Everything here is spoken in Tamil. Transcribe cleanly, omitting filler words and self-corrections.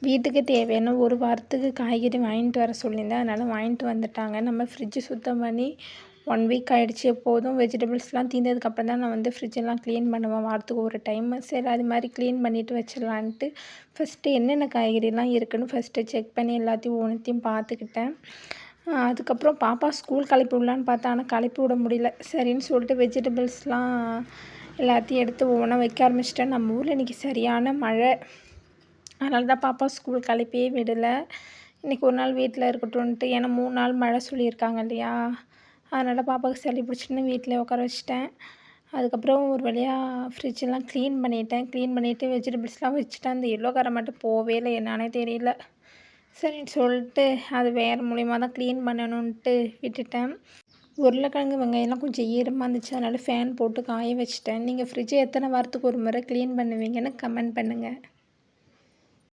வீட்டுக்கு தேவையான ஒரு வாரத்துக்கு காய்கறி வாங்கிட்டு வர சொல்லியிருந்தேன். அதனால் வாங்கிட்டு வந்துட்டாங்க. நம்ம ஃப்ரிட்ஜ் சுத்தம் பண்ணி 1 வீக் ஆகிடுச்சு. எப்போதும் வெஜிடபிள்ஸ்லாம் தீர்ந்ததுக்கப்புறம் தான் நான் வந்து ஃப்ரிட்ஜெல்லாம் க்ளீன் பண்ணுவேன் வாரத்துக்கு ஒரு டைம். சரி அது மாதிரி க்ளீன் பண்ணிவிட்டு வச்சிடலான்ட்டு ஃபஸ்ட்டு என்னென்ன காய்கறிலாம் இருக்குதுன்னு ஃபஸ்ட்டு செக் பண்ணி எல்லாத்தையும் ஒவ்வொன்றையும் பார்த்துக்கிட்டேன். அதுக்கப்புறம் பாப்பா ஸ்கூல் கிளப்பி விடலான்னு பார்த்தேன். ஆனால் கிளப்பி விட முடியல. சரின்னு சொல்லிட்டு வெஜிடபிள்ஸ்லாம் எல்லாத்தையும் எடுத்து ஒவ்வொன்றா வைக்க ஆரம்பிச்சிட்டேன். நம்ம ஊரில் இன்றைக்கி சரியான மழை. அதனால தான் பாப்பா ஸ்கூல் கிளப்பியே விடலை. இன்றைக்கி ஒரு நாள் வீட்டில் இருக்கட்டும்ன்ட்டு. ஏன்னா 3 நாள் மழை சொல்லியிருக்காங்க இல்லையா? அதனால் பாப்பாவுக்கு சளி பிடிச்சின்னு வீட்டிலே உட்கார வச்சுட்டேன். அதுக்கப்புறம் ஒரு வழியாக ஃப்ரிட்ஜெல்லாம் க்ளீன் பண்ணிட்டேன். க்ளீன் பண்ணிவிட்டு வெஜிடபிள்ஸ்லாம் வச்சுட்டேன். அந்த எல்லோ காரம் மட்டும் போகவே இல்லை, என்னானே தெரியல. சரின்னு சொல்லிட்டு அது வேறு மூலியமாக தான் க்ளீன் பண்ணணுன்ட்டு விட்டுட்டேன். உருளைக்கிழங்கு வெங்காயம்லாம் கொஞ்சம் ஈரமாக இருந்துச்சு. அதனால் ஃபேன் போட்டு காய வச்சுட்டேன். நீங்கள் ஃப்ரிட்ஜை எத்தனை வாரத்துக்கு ஒரு முறை க்ளீன் பண்ணுவீங்கன்னு கமெண்ட் பண்ணுங்கள்.